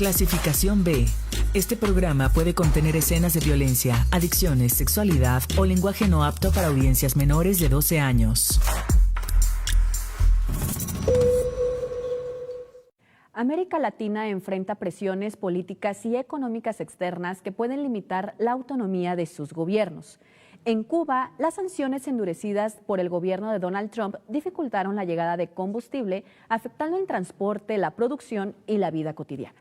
Clasificación B. Este programa puede contener escenas de violencia, adicciones, sexualidad o lenguaje no apto para audiencias menores de 12 años. América Latina enfrenta presiones políticas y económicas externas que pueden limitar la autonomía de sus gobiernos. En Cuba, las sanciones endurecidas por el gobierno de Donald Trump dificultaron la llegada de combustible, afectando el transporte, la producción y la vida cotidiana.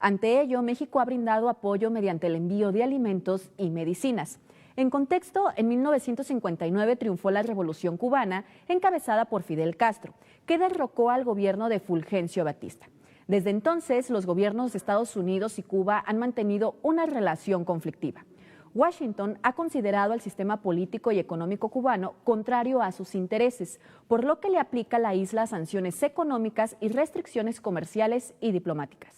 Ante ello, México ha brindado apoyo mediante el envío de alimentos y medicinas. En contexto, en 1959 triunfó la Revolución Cubana, encabezada por Fidel Castro, que derrocó al gobierno de Fulgencio Batista. Desde entonces, los gobiernos de Estados Unidos y Cuba han mantenido una relación conflictiva. Washington ha considerado al sistema político y económico cubano contrario a sus intereses, por lo que le aplica a la isla sanciones económicas y restricciones comerciales y diplomáticas.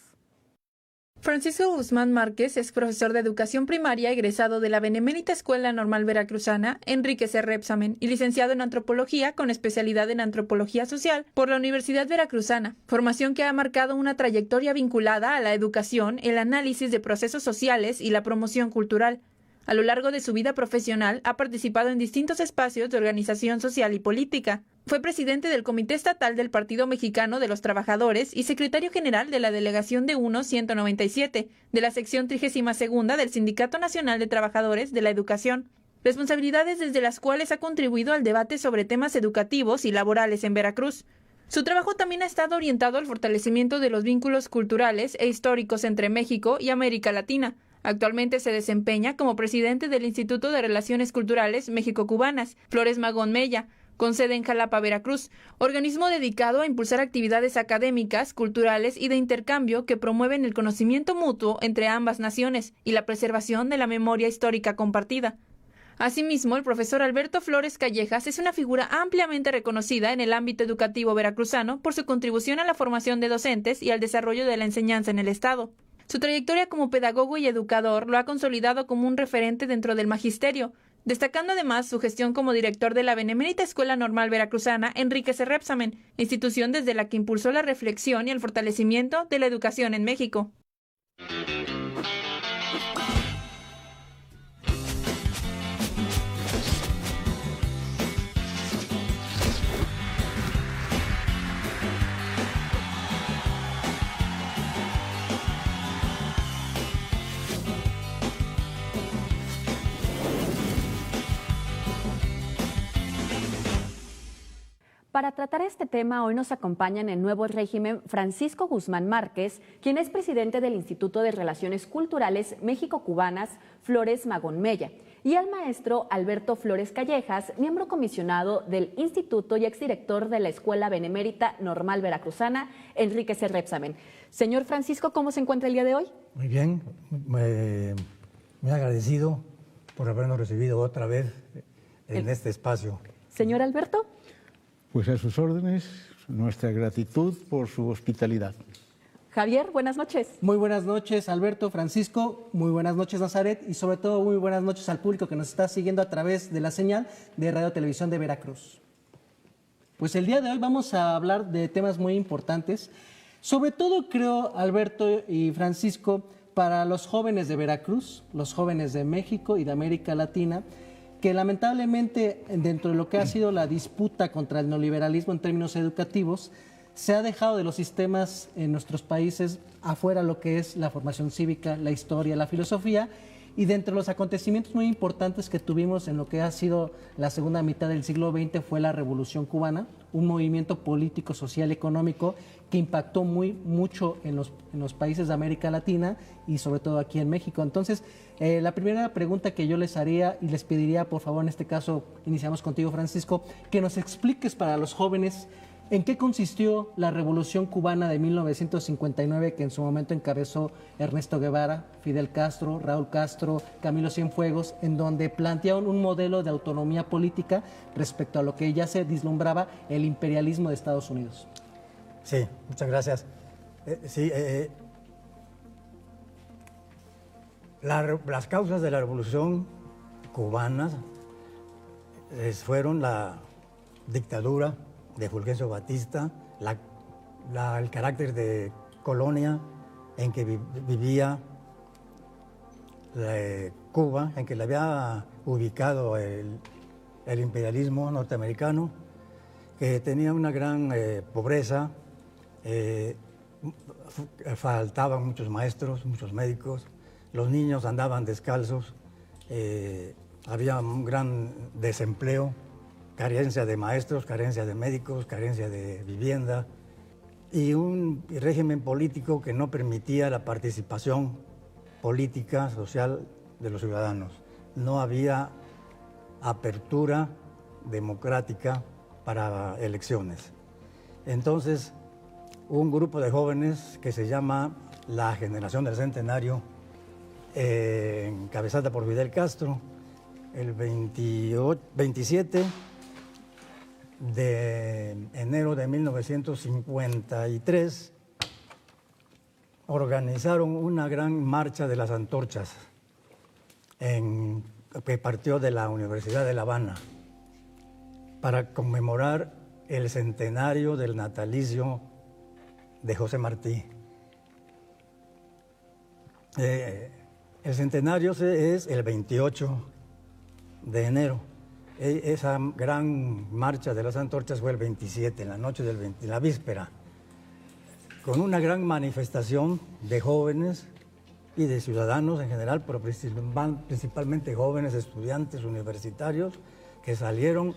Francisco Guzmán Márquez es profesor de educación primaria egresado de la Benemérita Escuela Normal Veracruzana Enrique C. Repsamen y licenciado en antropología con especialidad en antropología social por la Universidad Veracruzana, formación que ha marcado una trayectoria vinculada a la educación, el análisis de procesos sociales y la promoción cultural. A lo largo de su vida profesional ha participado en distintos espacios de organización social y política. Fue presidente del Comité Estatal del Partido Mexicano de los Trabajadores y secretario general de la Delegación de 197 de la sección 32ª del Sindicato Nacional de Trabajadores de la Educación. Responsabilidades desde las cuales ha contribuido al debate sobre temas educativos y laborales en Veracruz. Su trabajo también ha estado orientado al fortalecimiento de los vínculos culturales e históricos entre México y América Latina. Actualmente se desempeña como presidente del Instituto de Relaciones Culturales México-Cubanas, Flores Magón Mella, con sede en Jalapa, Veracruz, organismo dedicado a impulsar actividades académicas, culturales y de intercambio que promueven el conocimiento mutuo entre ambas naciones y la preservación de la memoria histórica compartida. Asimismo, el profesor Alberto Flores Callejas es una figura ampliamente reconocida en el ámbito educativo veracruzano por su contribución a la formación de docentes y al desarrollo de la enseñanza en el Estado. Su trayectoria como pedagogo y educador lo ha consolidado como un referente dentro del magisterio, destacando además su gestión como director de la Benemérita Escuela Normal Veracruzana Enrique C. Repsamen, institución desde la que impulsó la reflexión y el fortalecimiento de la educación en México. Para tratar este tema, hoy nos acompaña en el Nuevo Régimen Francisco Guzmán Márquez, quien es presidente del Instituto de Relaciones Culturales México-Cubanas, Flores Magón Mella, y al maestro Alberto Flores Callejas, miembro comisionado del Instituto y exdirector de la Escuela Benemérita Normal Veracruzana, Enrique C. Repsamen. Señor Francisco, ¿cómo se encuentra el día de hoy? Muy bien, muy agradecido por habernos recibido otra vez en este espacio. Señor Alberto. Pues a sus órdenes, nuestra gratitud por su hospitalidad. Javier, buenas noches. Muy buenas noches, Alberto, Francisco, muy buenas noches, Nazaret, y sobre todo muy buenas noches al público que nos está siguiendo a través de la señal de Radio Televisión de Veracruz. Pues el día de hoy vamos a hablar de temas muy importantes, sobre todo creo, Alberto y Francisco, para los jóvenes de Veracruz, los jóvenes de México y de América Latina, que lamentablemente dentro de lo que ha sido la disputa contra el neoliberalismo en términos educativos, se ha dejado de los sistemas en nuestros países afuera lo que es la formación cívica, la historia, la filosofía, y dentro de los acontecimientos muy importantes que tuvimos en lo que ha sido la segunda mitad del siglo XX fue la Revolución Cubana, un movimiento político, social, económico que impactó mucho en los países de América Latina y sobre todo aquí en México. Entonces, la primera pregunta que yo les haría y les pediría, por favor, en este caso, iniciamos contigo, Francisco, que nos expliques para los jóvenes ¿en qué consistió la Revolución Cubana de 1959 que en su momento encabezó Ernesto Guevara, Fidel Castro, Raúl Castro, Camilo Cienfuegos, en donde plantearon un modelo de autonomía política respecto a lo que ya se vislumbraba el imperialismo de Estados Unidos? Sí, muchas gracias. Las causas de la Revolución Cubana fueron la dictadura de Fulgencio Batista, el carácter de colonia en que vivía Cuba, en que le había ubicado el imperialismo norteamericano, que tenía una gran pobreza, faltaban muchos maestros, muchos médicos, los niños andaban descalzos, había un gran desempleo, carencia de maestros, carencia de médicos, carencia de vivienda y un régimen político que no permitía la participación política, social de los ciudadanos. No había apertura democrática para elecciones. Entonces, un grupo de jóvenes que se llama la Generación del Centenario, encabezada por Fidel Castro, el 27 de enero de 1953, organizaron una gran marcha de las antorchas que partió de la Universidad de La Habana para conmemorar el centenario del natalicio de José Martí. El centenario es el 28 de enero. Esa gran marcha de las antorchas fue el 27, en la noche del 20, la víspera, con una gran manifestación de jóvenes y de ciudadanos en general, pero principalmente jóvenes, estudiantes universitarios, que salieron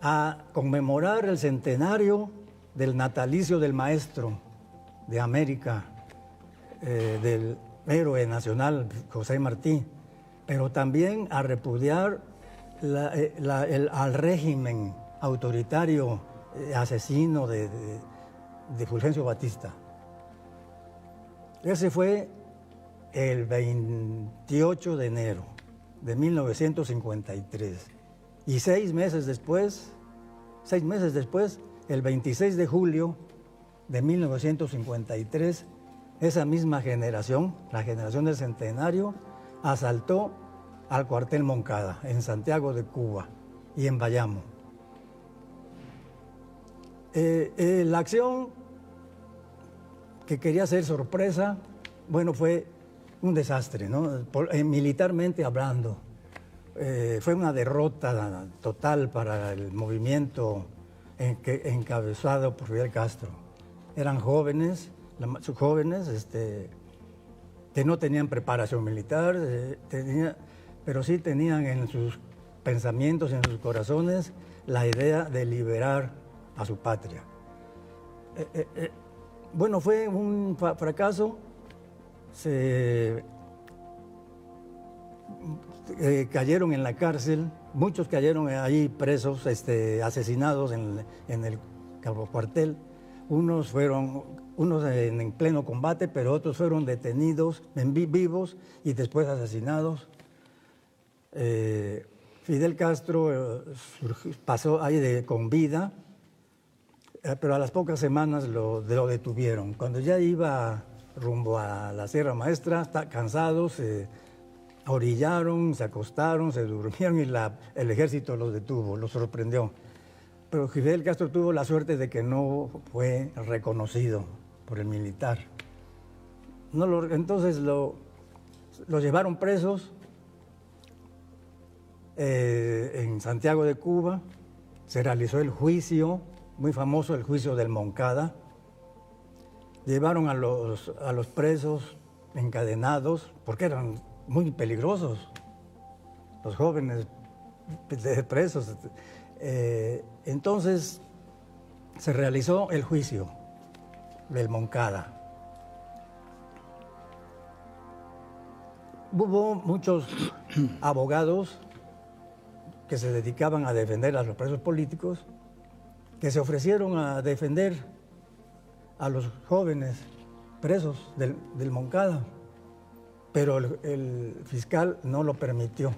a conmemorar el centenario del natalicio del maestro de América, del héroe nacional José Martí, pero también a repudiar al régimen autoritario, asesino de Fulgencio Batista. Ese fue el 28 de enero de 1953. Y 6 meses después, el 26 de julio de 1953, esa misma generación, la generación del centenario, asaltó al cuartel Moncada, en Santiago de Cuba y en Bayamo. La acción, que quería ser sorpresa, bueno, fue un desastre, ¿no? Militarmente hablando. Fue una derrota total para el movimiento encabezado por Fidel Castro. Eran jóvenes, que no tenían preparación militar, pero sí tenían en sus pensamientos, en sus corazones, la idea de liberar a su patria. Bueno, fue un fracaso. Cayeron en la cárcel, muchos cayeron ahí presos, asesinados en el cuartel. Unos en pleno combate, pero otros fueron detenidos vivos y después asesinados. Fidel Castro pasó ahí con vida, pero a las pocas semanas lo detuvieron. Cuando ya iba rumbo a la Sierra Maestra, cansados, se orillaron, se acostaron, se durmieron y el ejército los detuvo, los sorprendió. Pero Fidel Castro tuvo la suerte de que no fue reconocido por el militar. Entonces lo llevaron presos en Santiago de Cuba. Se realizó el juicio, muy famoso, el juicio del Moncada. Llevaron a los presos encadenados, porque eran muy peligrosos, los jóvenes presos. Entonces se realizó el juicio del Moncada. Hubo muchos abogados que se dedicaban a defender a los presos políticos, que se ofrecieron a defender a los jóvenes presos del Moncada, pero el fiscal no lo permitió.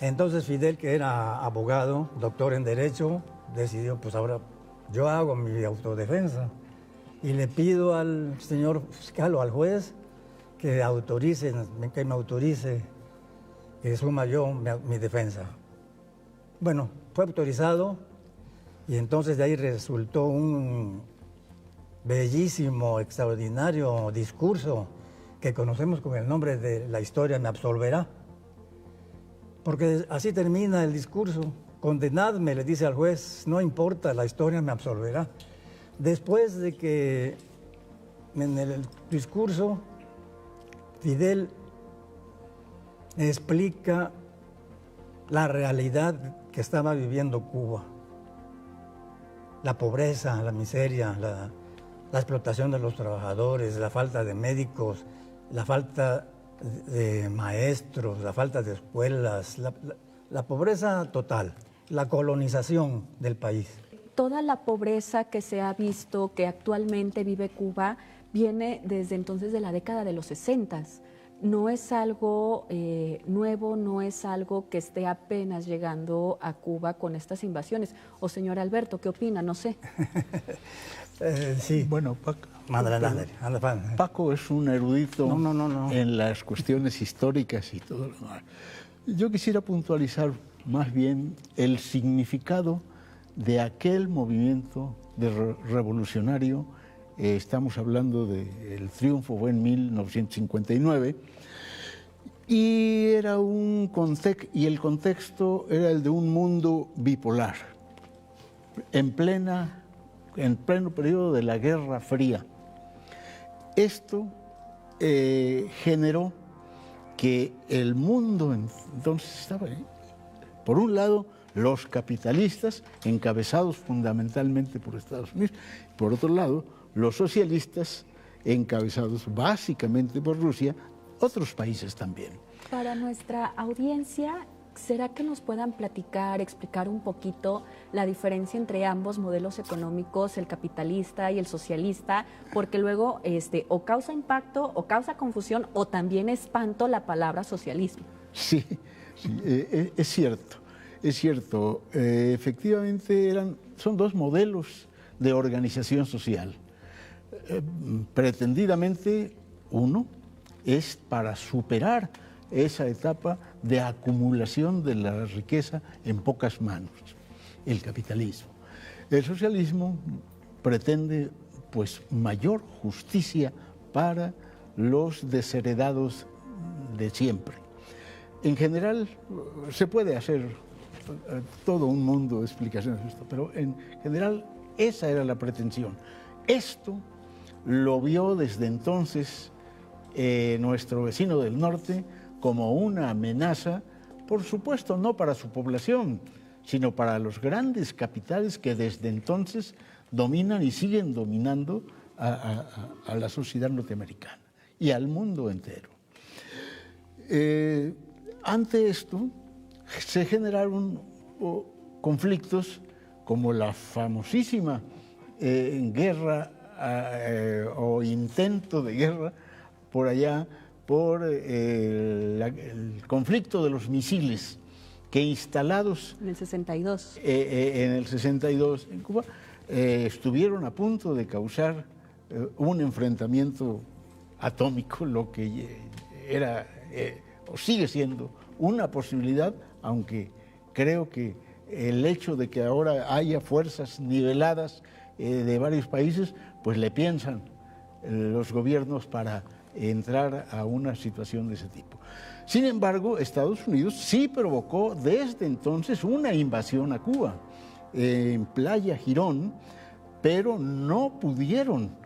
Entonces Fidel, que era abogado, doctor en Derecho, decidió, pues ahora yo hago mi autodefensa y le pido al señor fiscal o al juez que me autorice, que suma yo mi defensa. Bueno, fue autorizado y entonces de ahí resultó un bellísimo, extraordinario discurso que conocemos con el nombre de La historia me absolverá. Porque así termina el discurso. Condenadme, le dice al juez, no importa, la historia me absolverá. Después de que en el discurso Fidel explica la realidad que estaba viviendo Cuba. La pobreza, la miseria, la explotación de los trabajadores, la falta de médicos, la falta de maestros, la falta de escuelas, la pobreza total, la colonización del país. Toda la pobreza que se ha visto, que actualmente vive Cuba, viene desde entonces de la década de los 60. No es algo nuevo, no es algo que esté apenas llegando a Cuba con estas invasiones. O señor Alberto, ¿qué opina? No sé. Sí. Bueno, Paco es un erudito en las cuestiones históricas y todo lo demás. Yo quisiera puntualizar más bien el significado de aquel movimiento revolucionario. Estamos hablando del triunfo, fue en 1959, y era y el contexto era el de un mundo bipolar, en pleno periodo de la Guerra Fría. Esto generó que el mundo entonces estaba, por un lado, los capitalistas, encabezados fundamentalmente por Estados Unidos, por otro lado, los socialistas, encabezados básicamente por Rusia, otros países también. Para nuestra audiencia, ¿será que nos puedan platicar, explicar un poquito la diferencia entre ambos modelos económicos, el capitalista y el socialista? Porque luego o causa impacto, o causa confusión, o también espanto la palabra socialismo. Sí, es cierto, es cierto. Efectivamente son dos modelos de organización social. Pretendidamente, uno es para superar esa etapa de acumulación de la riqueza en pocas manos, el capitalismo. El socialismo pretende, pues, mayor justicia para los desheredados de siempre. En general, se puede hacer todo un mundo de explicaciones de esto, pero en general esa era la pretensión. Esto lo vio desde entonces nuestro vecino del norte como una amenaza, por supuesto, no para su población, sino para los grandes capitales que desde entonces dominan y siguen dominando a la sociedad norteamericana y al mundo entero. Ante esto, se generaron conflictos como la famosísima guerra o intento de guerra por allá, por el conflicto de los misiles que instalados en el 62 en Cuba estuvieron a punto de causar un enfrentamiento atómico, lo que era o sigue siendo una posibilidad, aunque creo que el hecho de que ahora haya fuerzas niveladas de varios países, pues le piensan los gobiernos para entrar a una situación de ese tipo. Sin embargo, Estados Unidos sí provocó desde entonces una invasión a Cuba, en Playa Girón, pero no pudieron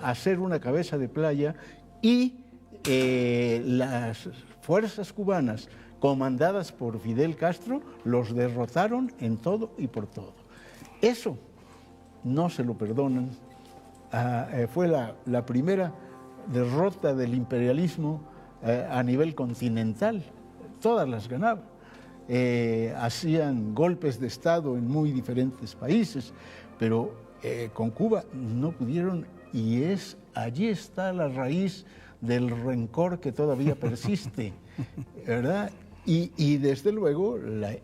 hacer una cabeza de playa y las fuerzas cubanas, comandadas por Fidel Castro, los derrotaron en todo y por todo. Eso no se lo perdonan. Fue la primera derrota del imperialismo a nivel continental. Todas las ganaba. Hacían golpes de Estado en muy diferentes países, pero con Cuba no pudieron, y allí está la raíz del rencor que todavía persiste, ¿verdad? Y desde luego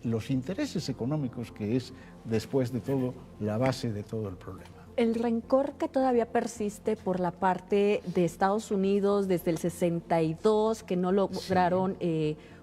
los intereses económicos, que es después de todo la base de todo el problema. El rencor que todavía persiste por la parte de Estados Unidos desde el 62, que no lograron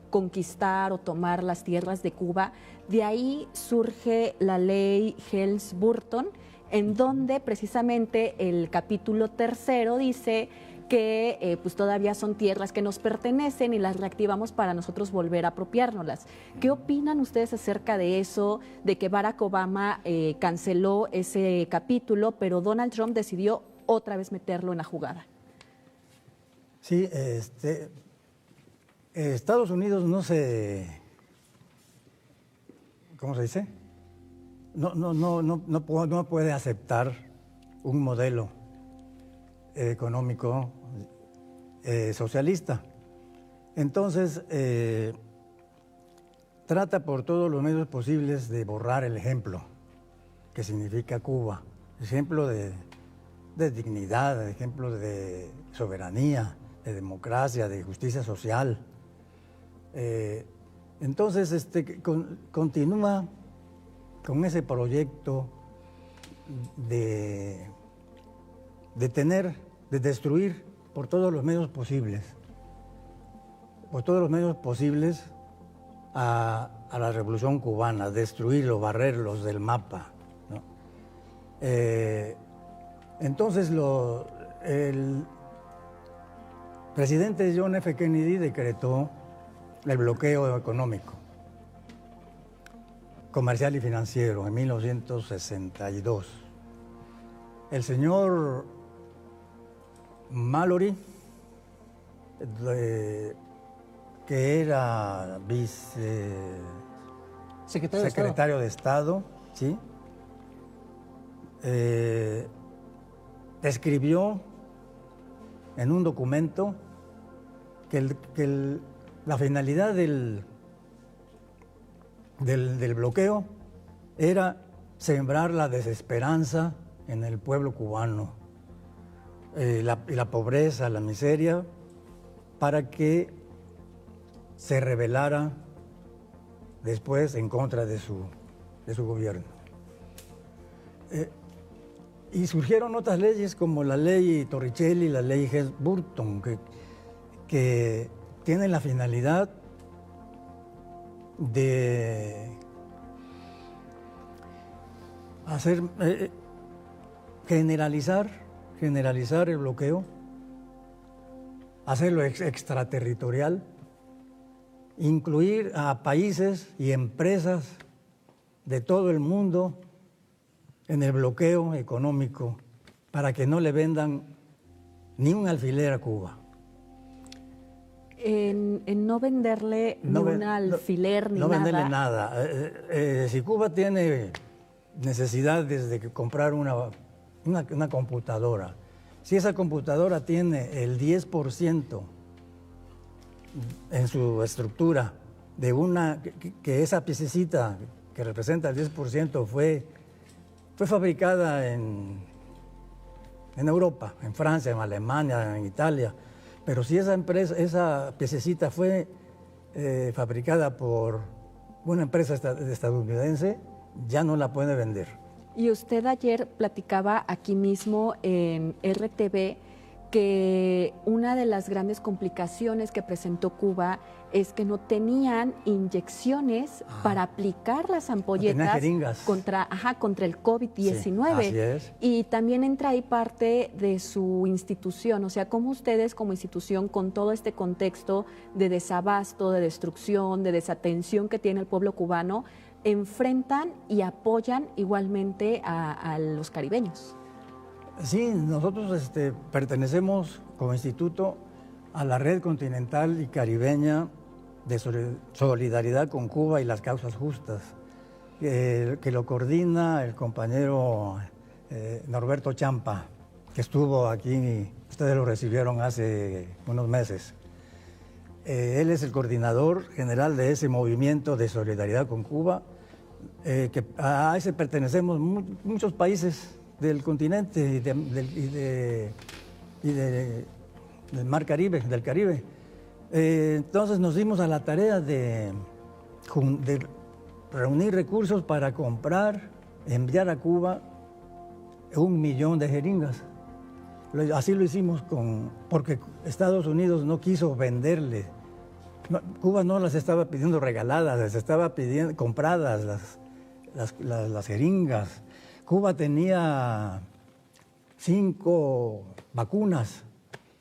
conquistar o tomar las tierras de Cuba, de ahí surge la ley Helms-Burton, en donde precisamente el capítulo 3 dice que pues todavía son tierras que nos pertenecen y las reactivamos para nosotros volver a apropiárnoslas. ¿Qué opinan ustedes acerca de eso, de que Barack Obama canceló ese capítulo, pero Donald Trump decidió otra vez meterlo en la jugada? Sí, Estados Unidos ¿cómo se dice? No puede aceptar un modelo económico socialista. Entonces, trata por todos los medios posibles de borrar el ejemplo que significa Cuba, ejemplo de dignidad, ejemplo de soberanía, de democracia, de justicia social. Entonces, continúa con ese proyecto de destruir por todos los medios posibles, a la revolución cubana, destruirlos, barrerlos del mapa, ¿no? Entonces, el presidente John F. Kennedy decretó el bloqueo económico, comercial y financiero en 1962. El señor Mallory, que era secretario de Estado, ¿sí? Escribió en un documento que la finalidad del bloqueo era sembrar la desesperanza en el pueblo cubano, la pobreza, la miseria, para que se rebelara después en contra de su gobierno. Y surgieron otras leyes como la ley Torricelli y la ley Hess-Burton, que tienen la finalidad de generalizar el bloqueo, hacerlo extraterritorial, incluir a países y empresas de todo el mundo en el bloqueo económico para que no le vendan ni un alfiler a Cuba. En no venderle ni un alfiler ni nada. No venderle nada. Si Cuba tiene necesidades de comprar una computadora, si esa computadora tiene el 10% en su estructura de que esa piececita que representa el 10% fue fabricada en Europa, en Francia, en Alemania, en Italia, pero si esa piececita fue fabricada por una empresa estadounidense, ya no la puede vender. Y usted ayer platicaba aquí mismo en RTV que una de las grandes complicaciones que presentó Cuba es que no tenían inyecciones para aplicar las ampolletas contra el COVID-19. Sí, así es. Y también entra ahí parte de su institución, o sea, cómo ustedes como institución, con todo este contexto de desabasto, de destrucción, de desatención que tiene el pueblo cubano, enfrentan y apoyan igualmente a los caribeños. Sí, nosotros pertenecemos como instituto a la Red Continental y Caribeña de Solidaridad con Cuba y las Causas Justas, que lo coordina el compañero Norberto Champa, que estuvo aquí, ustedes lo recibieron hace unos meses. Él es el coordinador general de ese movimiento de solidaridad con Cuba, que a ese pertenecemos muchos países del continente y del Mar Caribe, del Caribe. Entonces nos dimos a la tarea de reunir recursos para enviar a Cuba 1 millón de jeringas. Así lo hicimos porque Estados Unidos no quiso venderle. Cuba no las estaba pidiendo regaladas, les estaba pidiendo compradas las jeringas. Cuba tenía 5 vacunas,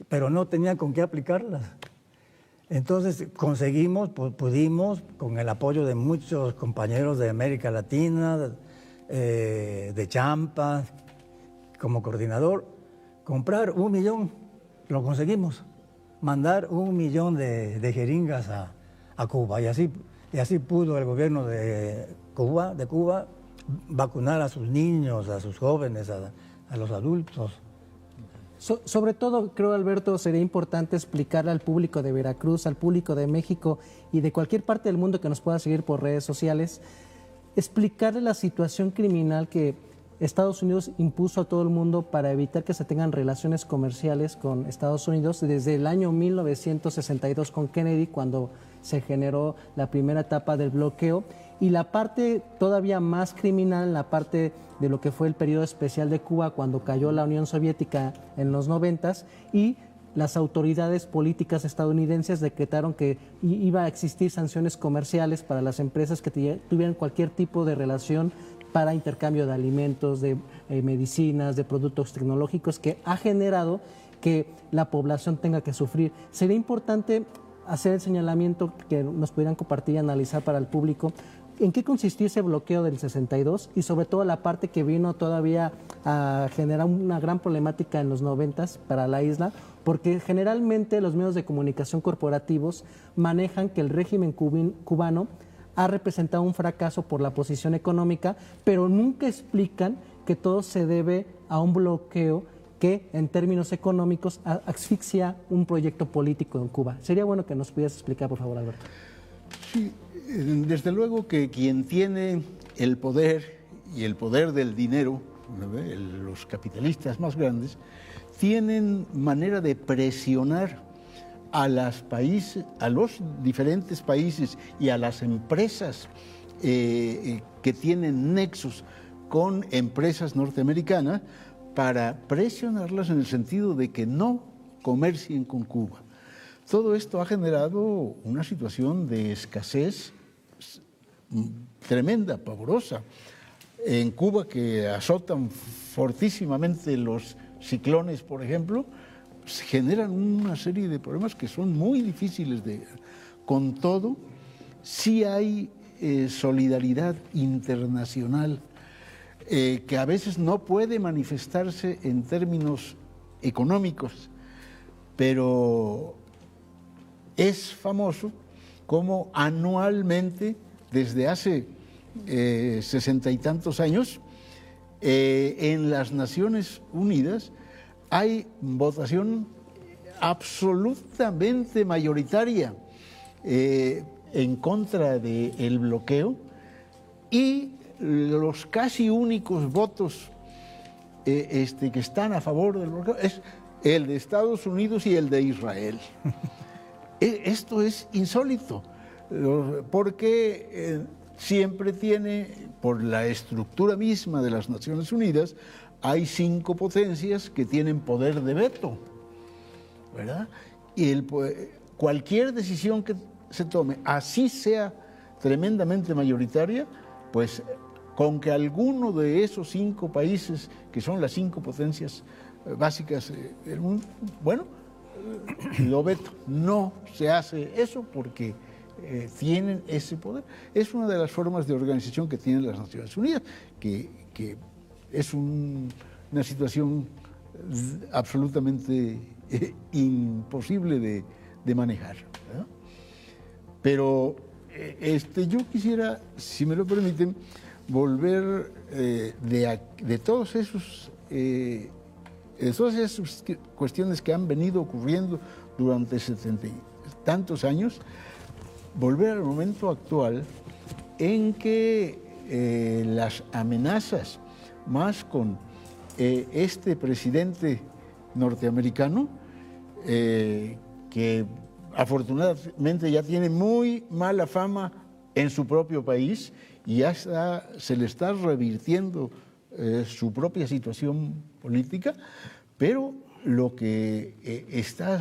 pero no tenía con qué aplicarlas. Entonces conseguimos, pues, pudimos, con el apoyo de muchos compañeros de América Latina, de Champa, como coordinador, comprar 1 millón, lo conseguimos, mandar 1 millón de jeringas a Cuba. Y así pudo el gobierno de Cuba vacunar a sus niños, a sus jóvenes, a los adultos. Sobre todo, creo, Alberto, sería importante explicarle al público de Veracruz, al público de México y de cualquier parte del mundo que nos pueda seguir por redes sociales, explicarle la situación criminal que Estados Unidos impuso a todo el mundo para evitar que se tengan relaciones comerciales con Estados Unidos desde el año 1962 con Kennedy, cuando se generó la primera etapa del bloqueo, y la parte todavía más criminal, la parte de lo que fue el periodo especial de Cuba cuando cayó la Unión Soviética en los 90s, y las autoridades políticas estadounidenses decretaron que iba a existir sanciones comerciales para las empresas que tuvieran cualquier tipo de relación para intercambio de alimentos, de medicinas, de productos tecnológicos, que ha generado que la población tenga que sufrir. Sería importante hacer el señalamiento que nos pudieran compartir y analizar para el público en qué consistió ese bloqueo del 62 y sobre todo la parte que vino todavía a generar una gran problemática en los 90s para la isla, porque generalmente los medios de comunicación corporativos manejan que el régimen cubano ha representado un fracaso por la posición económica, pero nunca explican que todo se debe a un bloqueo que en términos económicos asfixia un proyecto político en Cuba. Sería bueno que nos pudieras explicar, por favor, Alberto. Sí, desde luego que quien tiene el poder y el poder del dinero, los capitalistas más grandes, tienen manera de presionar a los diferentes países y a las empresas que tienen nexos con empresas norteamericanas para presionarlas en el sentido de que no comercien con Cuba. Todo esto ha generado una situación de escasez tremenda, pavorosa. En Cuba, que azotan fortísimamente los ciclones, por ejemplo, se generan una serie de problemas que son muy difíciles de... Con todo, sí hay solidaridad internacional que a veces no puede manifestarse en términos económicos, pero es famoso como anualmente, desde hace 60 y tantos años, en las Naciones Unidas hay votación absolutamente mayoritaria en contra del bloqueo, y los casi únicos votos que están a favor del bloqueo es el de Estados Unidos y el de Israel. Esto es insólito, porque siempre tiene, por la estructura misma de las Naciones Unidas, hay 5 potencias que tienen poder de veto, ¿verdad? Y cualquier decisión que se tome, así sea tremendamente mayoritaria, pues con que alguno de esos 5 países, que son las 5 potencias básicas del mundo, bueno, lo veto. No se hace eso porque tienen ese poder. Es una de las formas de organización que tienen las Naciones Unidas, que es una situación absolutamente imposible de manejar, ¿verdad? Pero yo quisiera, si me lo permiten, volver de todas esas cuestiones que han venido ocurriendo durante 70 y tantos años, volver al momento actual en que las amenazas, más con este presidente norteamericano, que afortunadamente ya tiene muy mala fama en su propio país y ya se le está revirtiendo su propia situación política, pero lo que está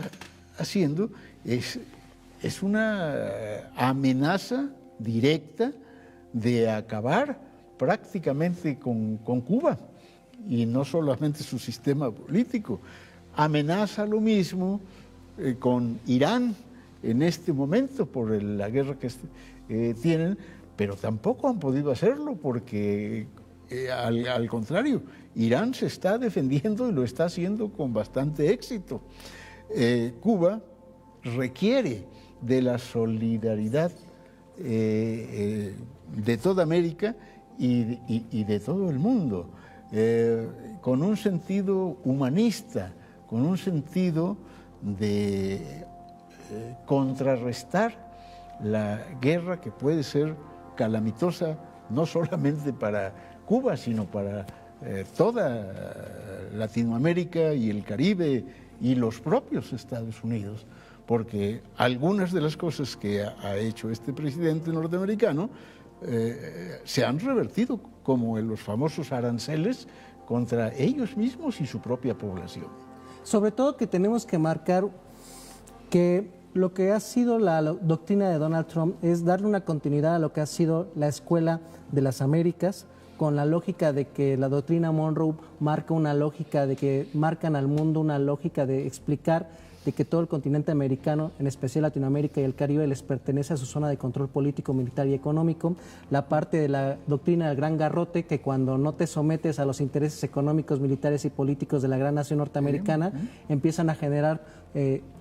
haciendo es una amenaza directa de acabar prácticamente con Cuba, y no solamente su sistema político. Amenaza lo mismo con Irán en este momento por la guerra que tienen, pero tampoco han podido hacerlo porque, al contrario, Irán se está defendiendo y lo está haciendo con bastante éxito. Cuba requiere de la solidaridad de toda América y de todo el mundo, con un sentido humanista, con un sentido de contrarrestar la guerra que puede ser calamitosa no solamente para Cuba, sino para toda Latinoamérica y el Caribe y los propios Estados Unidos, porque algunas de las cosas que ha hecho este presidente norteamericano se han revertido, como en los famosos aranceles contra ellos mismos y su propia población. Sobre todo que tenemos que marcar que lo que ha sido la doctrina de Donald Trump es darle una continuidad a lo que ha sido la Escuela de las Américas, con la lógica de que la doctrina Monroe marca una lógica de que marcan al mundo una lógica de explicar de que todo el continente americano, en especial Latinoamérica y el Caribe, les pertenece a su zona de control político, militar y económico. La parte de la doctrina del gran garrote, que cuando no te sometes a los intereses económicos, militares y políticos de la gran nación norteamericana, empiezan a generar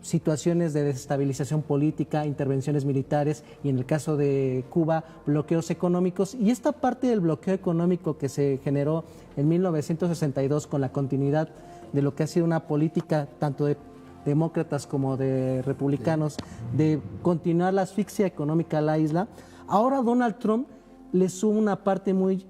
situaciones de desestabilización política, intervenciones militares y, en el caso de Cuba, bloqueos económicos. Y esta parte del bloqueo económico que se generó en 1962 con la continuidad de lo que ha sido una política tanto de demócratas como de republicanos, de continuar la asfixia económica a la isla. Ahora Donald Trump le suma una parte muy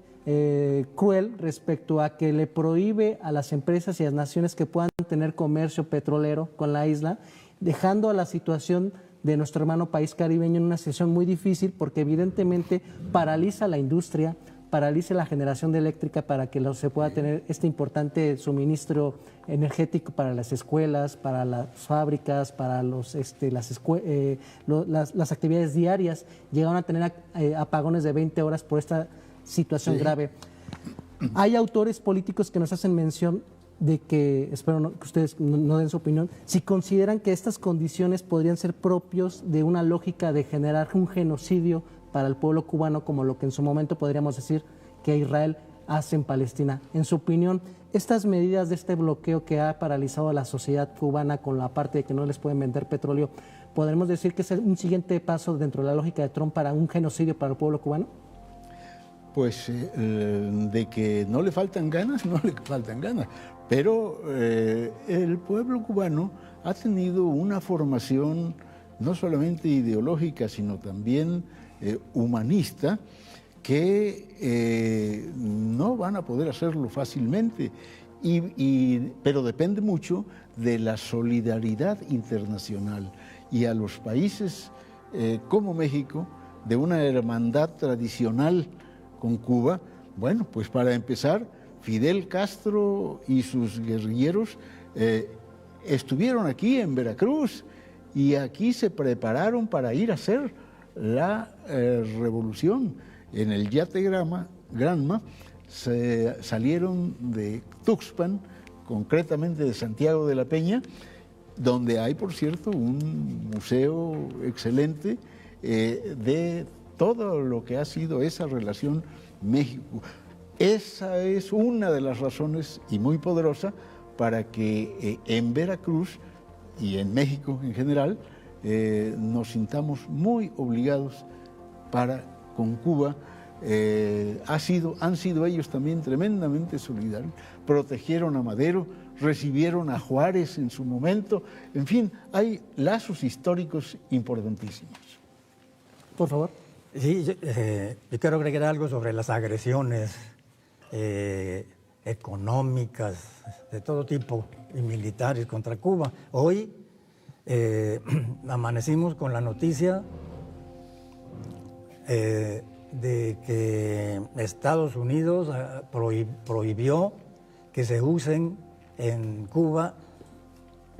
cruel respecto a que le prohíbe a las empresas y a las naciones que puedan tener comercio petrolero con la isla, dejando a la situación de nuestro hermano país caribeño en una situación muy difícil, porque evidentemente paraliza la industria, paralice la generación de eléctrica para que se pueda tener este importante suministro energético para las escuelas, para las fábricas, para las actividades diarias. Llegaron a tener apagones de 20 horas por esta situación grave. Hay autores políticos que nos hacen mención de que, espero que ustedes no den su opinión, si consideran que estas condiciones podrían ser propios de una lógica de generar un genocidio para el pueblo cubano, como lo que en su momento podríamos decir que Israel hace en Palestina. En su opinión, estas medidas de este bloqueo que ha paralizado a la sociedad cubana con la parte de que no les pueden vender petróleo, ¿podremos decir que es un siguiente paso dentro de la lógica de Trump para un genocidio para el pueblo cubano? Pues de que no le faltan ganas, no le faltan ganas. Pero el pueblo cubano ha tenido una formación no solamente ideológica, sino también humanista, que no van a poder hacerlo fácilmente, pero depende mucho de la solidaridad internacional, y a los países como México, de una hermandad tradicional con Cuba. Bueno, pues para empezar, Fidel Castro y sus guerrilleros estuvieron aquí en Veracruz, y aquí se prepararon para ir a hacer la revolución. En el yate Granma salieron de Tuxpan, concretamente de Santiago de la Peña, donde hay, por cierto, un museo excelente de todo lo que ha sido esa relación México. Esa es una de las razones, y muy poderosa, para que en Veracruz y en México en general nos sintamos muy obligados para con Cuba. Han sido ellos también tremendamente solidarios, protegieron a Madero, recibieron a Juárez en su momento. En fin, hay lazos históricos importantísimos. Por favor. Sí, yo quiero agregar algo sobre las agresiones económicas de todo tipo y militares contra Cuba. Hoy amanecimos con la noticia de que Estados Unidos prohibió que se usen en Cuba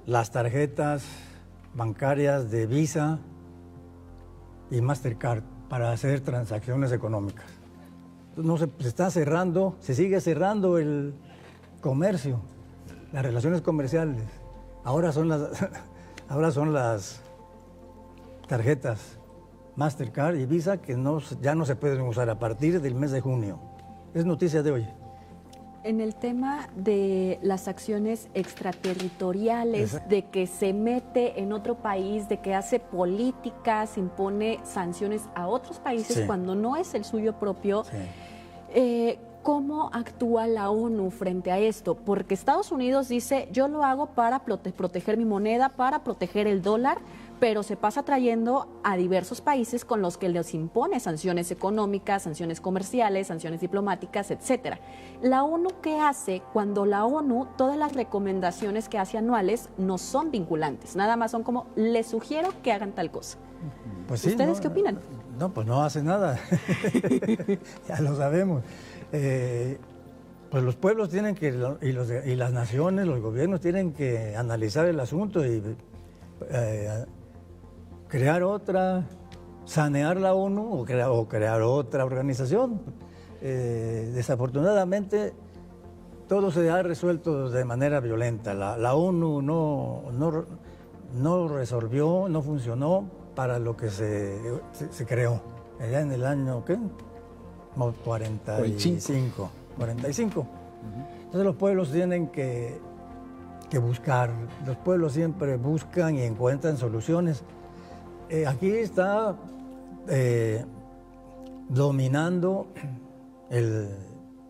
las tarjetas bancarias de Visa y Mastercard para hacer transacciones económicas. se está cerrando, se sigue cerrando el comercio, las relaciones comerciales. Ahora son las tarjetas Mastercard y Visa que ya no se pueden usar a partir del mes de junio. Es noticia de hoy. En el tema de las acciones extraterritoriales, de que se mete en otro país, de que hace políticas, impone sanciones a otros países cuando no es el suyo propio, ¿cómo actúa la ONU frente a esto? Porque Estados Unidos dice, yo lo hago para proteger mi moneda, para proteger el dólar, pero se pasa trayendo a diversos países con los que les impone sanciones económicas, sanciones comerciales, sanciones diplomáticas, etcétera. ¿La ONU qué hace cuando la ONU, todas las recomendaciones que hace anuales no son vinculantes? Nada más son como, les sugiero que hagan tal cosa. Pues sí, ¿Ustedes qué opinan? No, pues no hace nada. Ya lo sabemos. Pues los pueblos tienen que, y las naciones, los gobiernos tienen que analizar el asunto y crear otra, sanear la ONU o crear otra organización. Desafortunadamente, todo se ha resuelto de manera violenta. La ONU no resolvió, no funcionó para lo que se creó. Allá en el año, ¿qué? 45. Entonces los pueblos tienen que buscar, los pueblos siempre buscan y encuentran soluciones. Aquí está dominando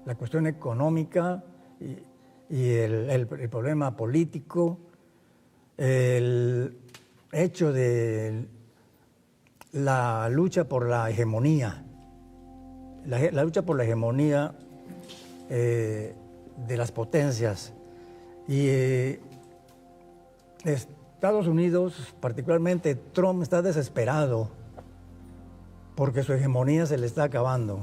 la cuestión económica y el problema político, el hecho de la lucha por la hegemonía, la lucha por la hegemonía de las potencias. Y Estados Unidos, particularmente Trump, está desesperado porque su hegemonía se le está acabando.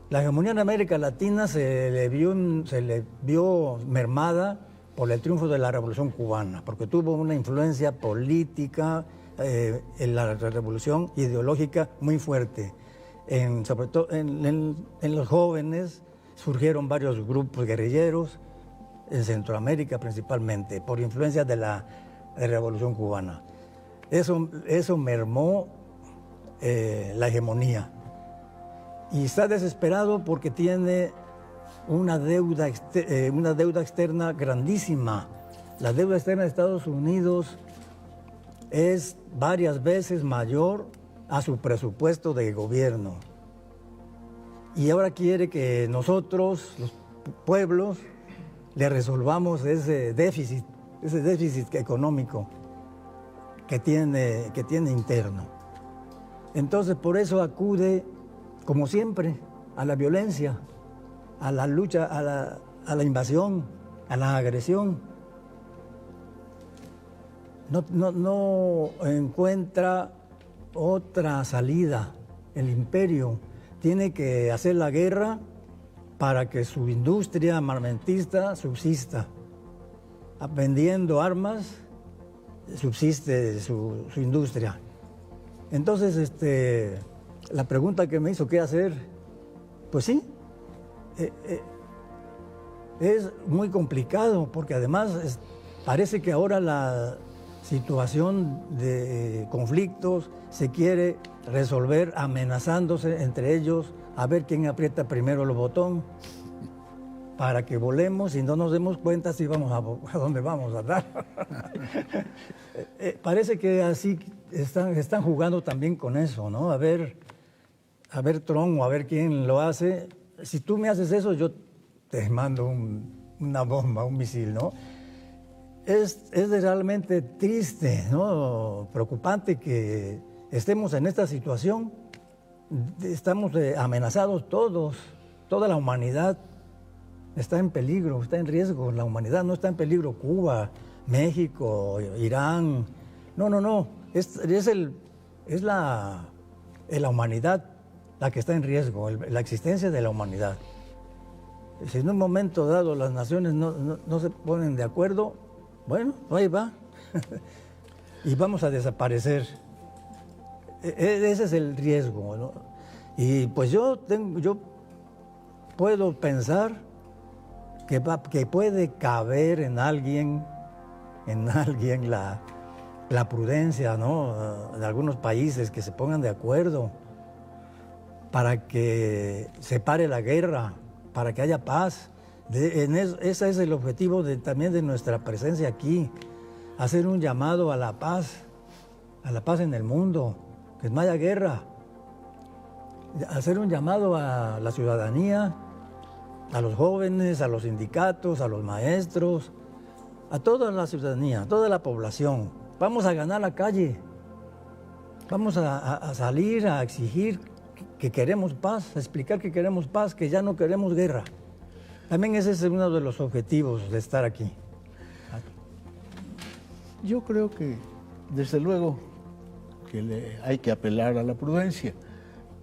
La hegemonía en América Latina se le vio mermada por el triunfo de la Revolución Cubana, porque tuvo una influencia política en la revolución ideológica muy fuerte. Sobre todo en los jóvenes surgieron varios grupos guerrilleros, en Centroamérica principalmente, por influencia de la Revolución Cubana. Eso mermó la hegemonía. Y está desesperado porque tiene una deuda externa grandísima. La deuda externa de Estados Unidos es varias veces mayor a su presupuesto de gobierno. Y ahora quiere que nosotros, los pueblos, le resolvamos ese déficit económico que tiene interno. Entonces, por eso acude, como siempre, a la violencia, a la lucha, a la invasión, a la agresión. No encuentra otra salida. El imperio tiene que hacer la guerra para que su industria armamentista subsista. Vendiendo armas, subsiste su industria. Entonces, la pregunta que me hizo qué hacer, pues sí, es muy complicado, porque además parece que ahora la situación de conflictos se quiere resolver amenazándose entre ellos a ver quién aprieta primero el botón para que volemos y no nos demos cuenta si vamos a dónde vamos a dar. Parece que así están jugando también con eso, ¿no? A ver Trump o a ver quién lo hace. Si tú me haces eso, yo te mando una bomba, un misil, ¿no? Es realmente triste, ¿no? Preocupante que estemos en esta situación. Estamos amenazados todos, toda la humanidad está en peligro, está en riesgo. La humanidad no está en peligro. Cuba, México, Irán. No. Es la humanidad la que está en riesgo, la existencia de la humanidad. Si en un momento dado las naciones no se ponen de acuerdo, bueno, ahí va. Y vamos a desaparecer. Ese es el riesgo, ¿no? Y pues yo puedo pensar que puede caber en alguien la prudencia, ¿no? De algunos países que se pongan de acuerdo para que se pare la guerra, para que haya paz. Ese es el objetivo también de nuestra presencia aquí, hacer un llamado a la paz en el mundo, que no haya guerra, hacer un llamado a la ciudadanía, a los jóvenes, a los sindicatos, a los maestros, a toda la ciudadanía, a toda la población. Vamos a ganar la calle, vamos a salir a exigir que queremos paz, a explicar que queremos paz, que ya no queremos guerra. También ese es uno de los objetivos de estar aquí. Yo creo que, desde luego, que hay que apelar a la prudencia,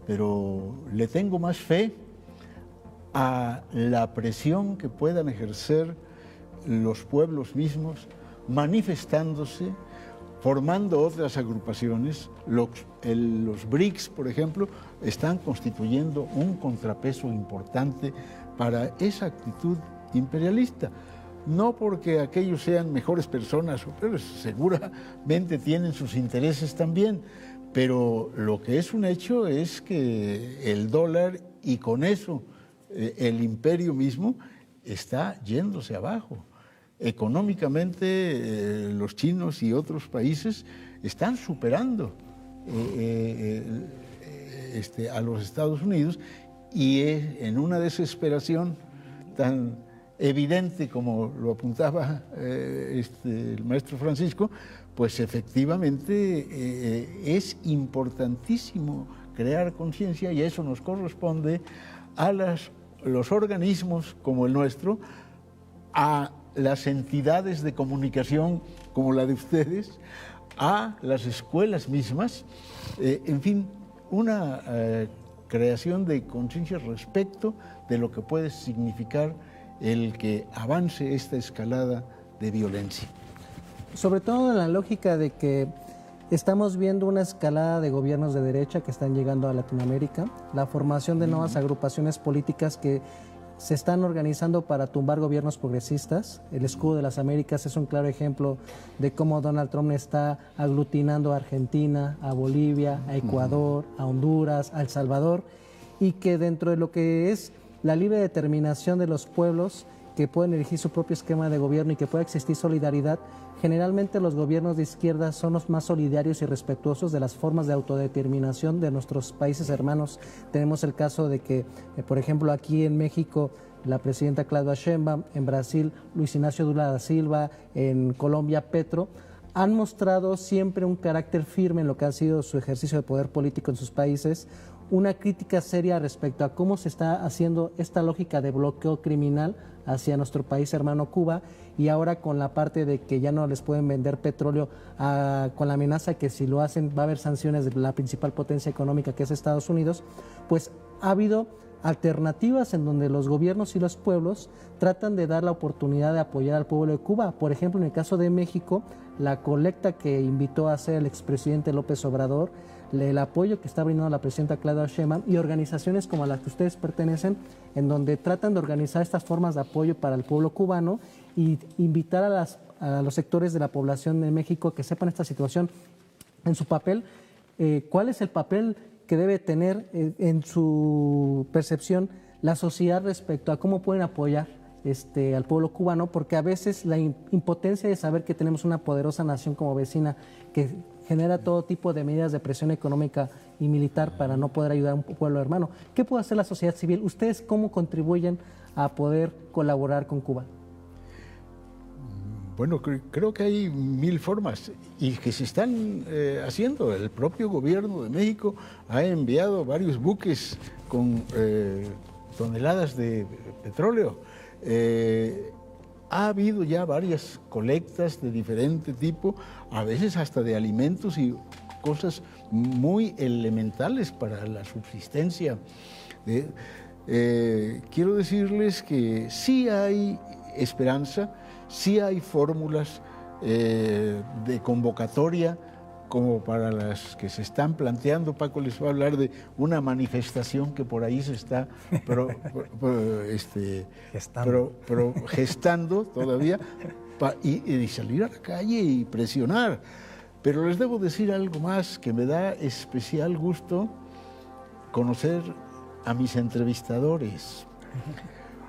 pero le tengo más fe a la presión que puedan ejercer los pueblos mismos, manifestándose, formando otras agrupaciones. Los BRICS, por ejemplo, están constituyendo un contrapeso importante para esa actitud imperialista. No porque aquellos sean mejores personas, pero seguramente tienen sus intereses también, pero lo que es un hecho es que el dólar y con eso el imperio mismo está yéndose abajo. Económicamente los chinos y otros países están superando a los Estados Unidos, y en una desesperación tan evidente como lo apuntaba el maestro Francisco, pues efectivamente es importantísimo crear conciencia, y eso nos corresponde a los organismos como el nuestro, a las entidades de comunicación como la de ustedes, a las escuelas mismas, en fin, una creación de conciencia respecto de lo que puede significar el que avance esta escalada de violencia. Sobre todo en la lógica de que estamos viendo una escalada de gobiernos de derecha que están llegando a Latinoamérica, la formación de nuevas agrupaciones políticas que se están organizando para tumbar gobiernos progresistas. El Escudo de las Américas es un claro ejemplo de cómo Donald Trump está aglutinando a Argentina, a Bolivia, a Ecuador, a Honduras, a El Salvador, y que dentro de lo que es la libre determinación de los pueblos que pueden elegir su propio esquema de gobierno y que pueda existir solidaridad, generalmente los gobiernos de izquierda son los más solidarios y respetuosos de las formas de autodeterminación de nuestros países hermanos. Tenemos el caso de que, por ejemplo, aquí en México, la presidenta Claudia Sheinbaum, en Brasil, Luis Ignacio Lula da Silva, en Colombia, Petro, han mostrado siempre un carácter firme en lo que ha sido su ejercicio de poder político en sus países, una crítica seria respecto a cómo se está haciendo esta lógica de bloqueo criminal hacia nuestro país hermano Cuba, y ahora con la parte de que ya no les pueden vender petróleo, con la amenaza que si lo hacen va a haber sanciones de la principal potencia económica, que es Estados Unidos, pues ha habido alternativas en donde los gobiernos y los pueblos tratan de dar la oportunidad de apoyar al pueblo de Cuba. Por ejemplo, en el caso de México, la colecta que invitó a hacer el expresidente López Obrador, el apoyo que está brindando la presidenta Claudia Sheinbaum y organizaciones como a las que ustedes pertenecen, en donde tratan de organizar estas formas de apoyo para el pueblo cubano y invitar a los sectores de la población de México que sepan esta situación en su papel, cuál es el papel que debe tener en su percepción la sociedad respecto a cómo pueden apoyar al pueblo cubano, porque a veces la impotencia de saber que tenemos una poderosa nación como vecina que genera todo tipo de medidas de presión económica y militar para no poder ayudar a un pueblo hermano. ¿Qué puede hacer la sociedad civil? ¿Ustedes cómo contribuyen a poder colaborar con Cuba? Bueno, creo que hay 1000 formas y que se están haciendo. El propio gobierno de México ha enviado varios buques con toneladas de petróleo. Ha habido ya varias colectas de diferente tipo, a veces hasta de alimentos y cosas muy elementales para la subsistencia. Quiero decirles que sí hay esperanza, sí hay fórmulas de convocatoria como para las que se están planteando. Paco les va a hablar de una manifestación que por ahí se está gestando todavía, y salir a la calle y presionar. Pero les debo decir algo más, que me da especial gusto conocer a mis entrevistadores,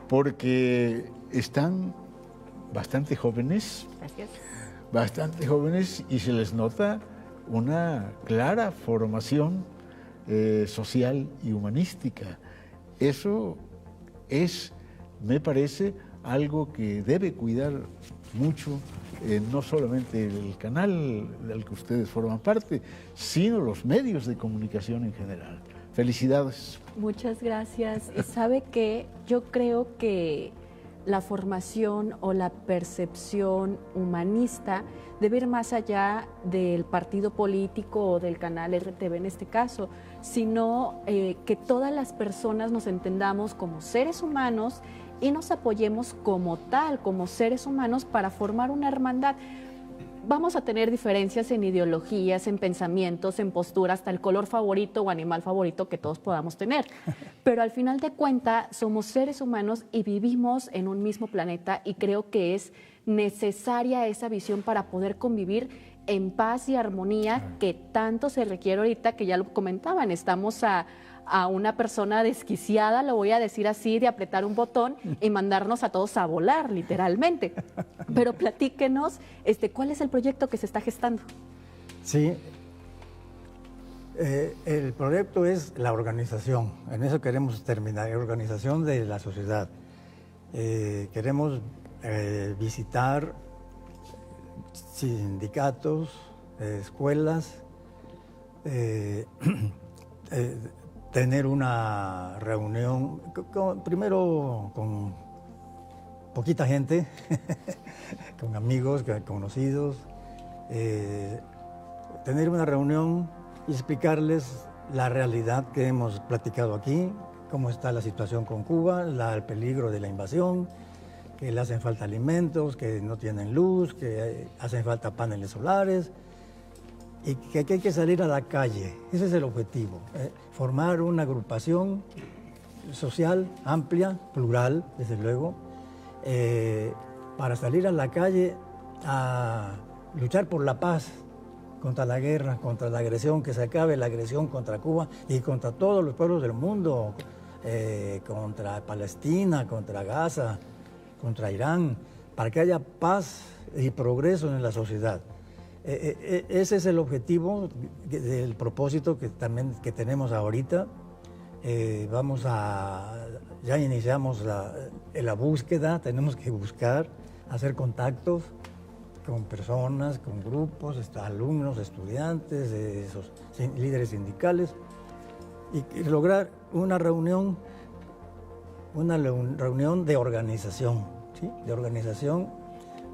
porque están bastante jóvenes. Gracias. Bastante jóvenes, y se les nota una clara formación social y humanística. Eso es, me parece, algo que debe cuidar mucho, no solamente el canal del que ustedes forman parte, sino los medios de comunicación en general. Felicidades. Muchas gracias. Y sabe que yo creo que la formación o la percepción humanista debe ir más allá del partido político o del canal RTV en este caso, sino que todas las personas nos entendamos como seres humanos y nos apoyemos como tal, como seres humanos, para formar una hermandad. Vamos a tener diferencias en ideologías, en pensamientos, en posturas, hasta el color favorito o animal favorito que todos podamos tener. Pero al final de cuentas somos seres humanos y vivimos en un mismo planeta, y creo que es necesaria esa visión para poder convivir en paz y armonía, que tanto se requiere ahorita, que ya lo comentaban. Estamos a una persona desquiciada, lo voy a decir así, de apretar un botón y mandarnos a todos a volar, literalmente. Pero platíquenos, ¿cuál es el proyecto que se está gestando? Sí, el proyecto es la organización. En eso queremos terminar, la organización de la sociedad. Queremos visitar sindicatos, escuelas, tener una reunión, primero con poquita gente, con amigos, conocidos, tener una reunión y explicarles la realidad que hemos platicado aquí, cómo está la situación con Cuba, el peligro de la invasión, que le hacen falta alimentos, que no tienen luz, que hacen falta paneles solares, y que hay que salir a la calle. Ese es el objetivo, formar una agrupación social amplia, plural, desde luego, para salir a la calle a luchar por la paz, contra la guerra, contra la agresión, que se acabe la agresión contra Cuba y contra todos los pueblos del mundo, contra Palestina, contra Gaza, contra Irán, para que haya paz y progreso en la sociedad. Ese es el objetivo del propósito que tenemos ahorita. Ya iniciamos la búsqueda, tenemos que buscar, hacer contactos con personas, con grupos, alumnos, estudiantes, líderes sindicales, y lograr una reunión de organización, ¿sí? De organización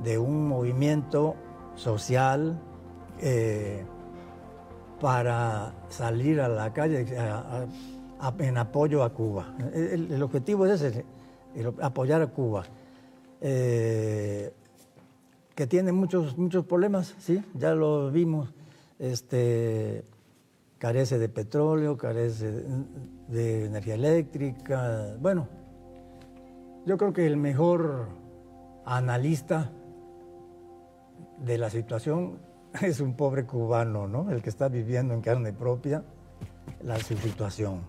de un movimiento social para salir a la calle en apoyo a Cuba. El objetivo es ese, apoyar a Cuba, que tiene muchos problemas, ¿sí? Ya lo vimos, carece de petróleo, carece de energía eléctrica. Bueno, yo creo que el mejor analista de la situación es un pobre cubano, ¿no? El que está viviendo en carne propia su situación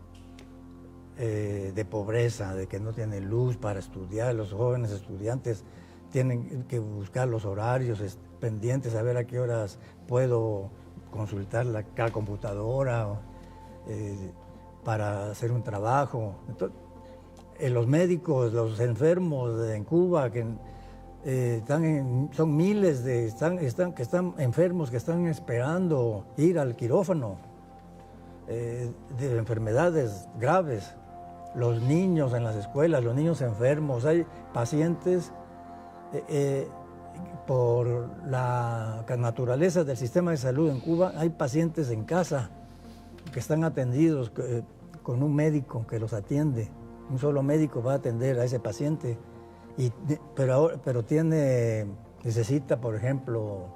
de pobreza, de que no tiene luz para estudiar. Los jóvenes estudiantes tienen que buscar los horarios pendientes, a ver a qué horas puedo consultar la computadora para hacer un trabajo. Entonces, los médicos, los enfermos en Cuba, que son miles que están enfermos, que están esperando ir al quirófano de enfermedades graves. Los niños en las escuelas, los niños enfermos, hay pacientes por la naturaleza del sistema de salud en Cuba, hay pacientes en casa que están atendidos con un médico que los atiende. Un solo médico va a atender a ese paciente, pero necesita, por ejemplo,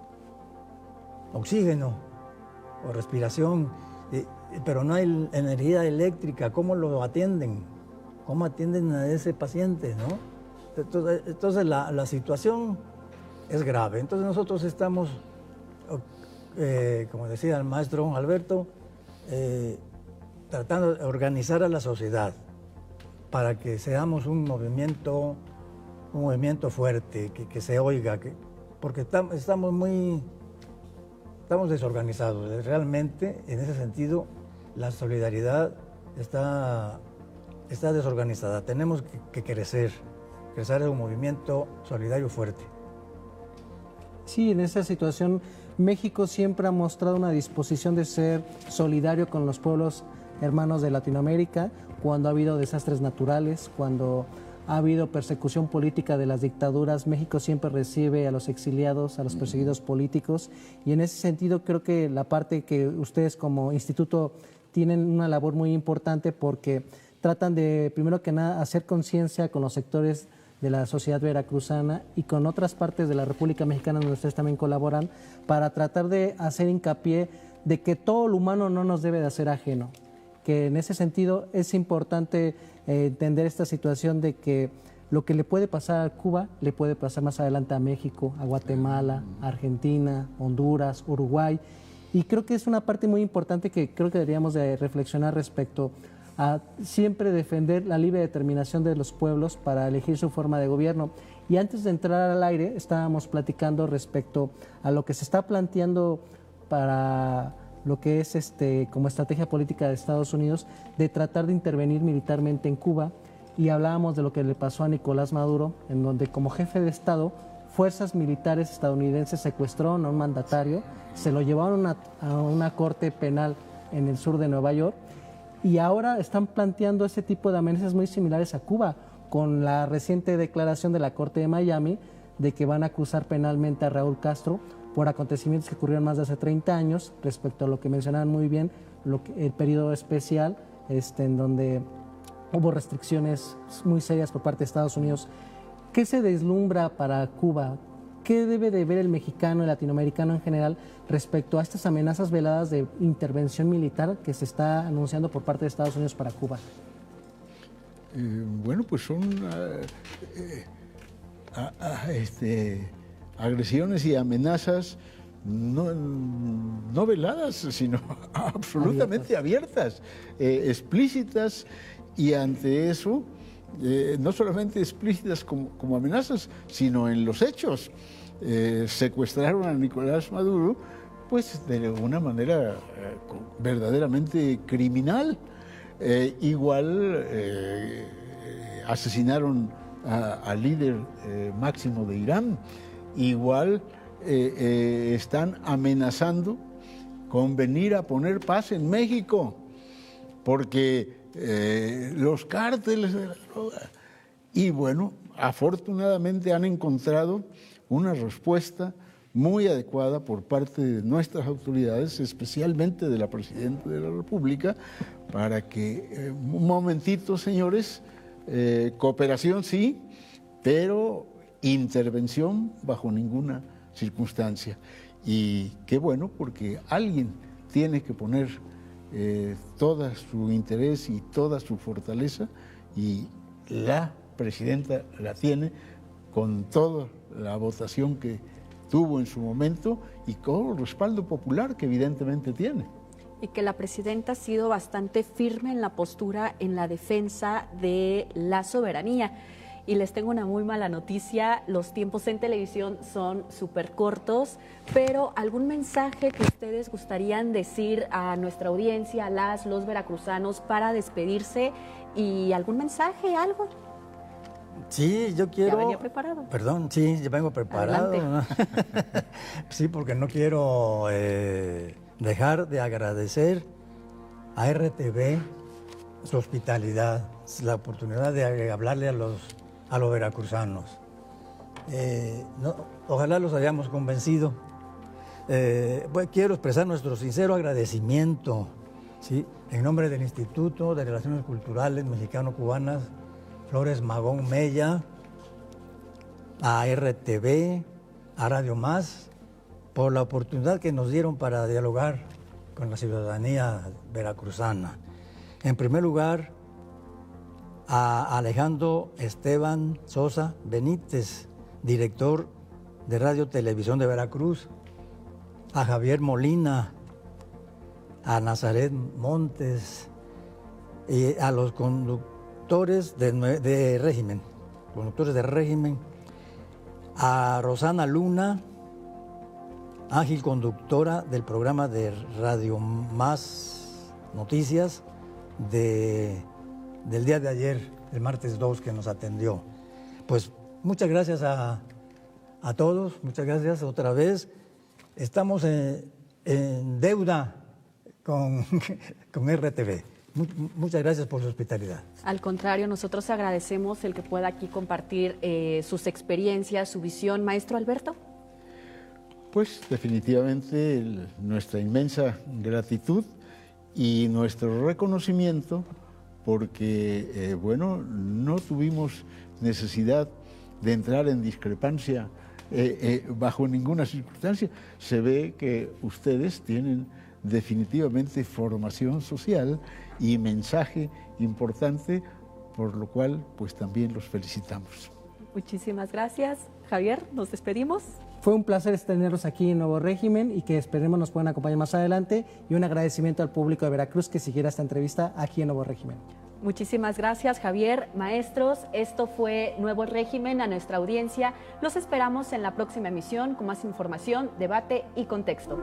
oxígeno, o respiración, pero no hay energía eléctrica. ¿Cómo lo atienden? ¿Cómo atienden a ese paciente, no? Entonces la situación es grave. Entonces nosotros estamos, como decía el maestro Alberto, tratando de organizar a la sociedad para que seamos un movimiento fuerte, que se oiga, porque estamos desorganizados. Realmente, en ese sentido, la solidaridad está desorganizada. Tenemos que crecer en un movimiento solidario fuerte. Sí, en esa situación México siempre ha mostrado una disposición de ser solidario con los pueblos hermanos de Latinoamérica, cuando ha habido desastres naturales, cuando ha habido persecución política de las dictaduras. México siempre recibe a los exiliados, a los perseguidos políticos, y en ese sentido creo que la parte que ustedes como instituto tienen una labor muy importante, porque tratan de, primero que nada, hacer conciencia con los sectores de la sociedad veracruzana y con otras partes de la República Mexicana donde ustedes también colaboran, para tratar de hacer hincapié de que todo lo humano no nos debe de hacer ajeno, que en ese sentido es importante entender esta situación de que lo que le puede pasar a Cuba le puede pasar más adelante a México, a Guatemala, a Argentina, Honduras, Uruguay, y creo que es una parte muy importante que creo que deberíamos de reflexionar respecto a siempre defender la libre determinación de los pueblos para elegir su forma de gobierno. Y antes de entrar al aire estábamos platicando respecto a lo que se está planteando para lo que es como estrategia política de Estados Unidos, de tratar de intervenir militarmente en Cuba, y hablábamos de lo que le pasó a Nicolás Maduro, en donde como jefe de Estado, fuerzas militares estadounidenses secuestraron a un mandatario, se lo llevaron a una corte penal en el sur de Nueva York, y ahora están planteando ese tipo de amenazas muy similares a Cuba, con la reciente declaración de la Corte de Miami de que van a acusar penalmente a Raúl Castro por acontecimientos que ocurrieron más de hace 30 años, respecto a lo que mencionaban muy bien, el periodo especial, en donde hubo restricciones muy serias por parte de Estados Unidos. ¿Qué se deslumbra para Cuba? ¿Qué debe de ver el mexicano y latinoamericano en general respecto a estas amenazas veladas de intervención militar que se está anunciando por parte de Estados Unidos para Cuba? Bueno, pues son agresiones y amenazas no veladas, sino absolutamente abiertas, explícitas, y ante eso, no solamente explícitas como amenazas, sino en los hechos. Secuestraron a Nicolás Maduro, pues de una manera verdaderamente criminal. Igual asesinaron al líder máximo de Irán. Igual están amenazando con venir a poner paz en México, porque los cárteles de la droga. Y bueno, afortunadamente han encontrado una respuesta muy adecuada por parte de nuestras autoridades, especialmente de la Presidenta de la República, para que, un momentito, señores, cooperación sí, pero intervención bajo ninguna circunstancia. Y qué bueno, porque alguien tiene que poner todo su interés y toda su fortaleza, y la Presidenta la tiene con toda la votación que tuvo en su momento y con el respaldo popular que evidentemente tiene. Y que la Presidenta ha sido bastante firme en la postura en la defensa de la soberanía. Y les tengo una muy mala noticia, los tiempos en televisión son súper cortos, pero ¿algún mensaje que ustedes gustarían decir a nuestra audiencia, a los veracruzanos, para despedirse? ¿Y algún mensaje, algo? Sí, yo quiero... ¿Ya venía preparado? Perdón, sí, yo vengo preparado. Sí, porque no quiero dejar de agradecer a RTV su hospitalidad, la oportunidad de hablarle a los veracruzanos. Ojalá los hayamos convencido. Quiero expresar nuestro sincero agradecimiento, ¿sí?, en nombre del Instituto de Relaciones Culturales Mexicano-Cubanas Flores Magón Mella, a RTV, a Radio Más, por la oportunidad que nos dieron para dialogar con la ciudadanía veracruzana. En primer lugar, a Alejandro Esteban Sosa Benítez, director de Radio Televisión de Veracruz, a Javier Molina, a Nazaret Montes y a los conductores de régimen, a Rosana Luna, ágil conductora del programa de Radio Más Noticias del día de ayer, el martes 2, que nos atendió. Pues muchas gracias a todos, muchas gracias otra vez. Estamos en deuda con RTV. Muchas gracias por su hospitalidad. Al contrario, nosotros agradecemos el que pueda aquí compartir sus experiencias, su visión. Maestro Alberto. Pues definitivamente nuestra inmensa gratitud y nuestro reconocimiento porque, no tuvimos necesidad de entrar en discrepancia bajo ninguna circunstancia. Se ve que ustedes tienen definitivamente formación social y mensaje importante, por lo cual pues también los felicitamos. Muchísimas gracias. Javier, nos despedimos. Fue un placer tenerlos aquí en Nuevo Régimen y que esperemos nos puedan acompañar más adelante, y un agradecimiento al público de Veracruz que siguiera esta entrevista aquí en Nuevo Régimen. Muchísimas gracias, Javier. Maestros, esto fue Nuevo Régimen. A nuestra audiencia los esperamos en la próxima emisión con más información, debate y contexto.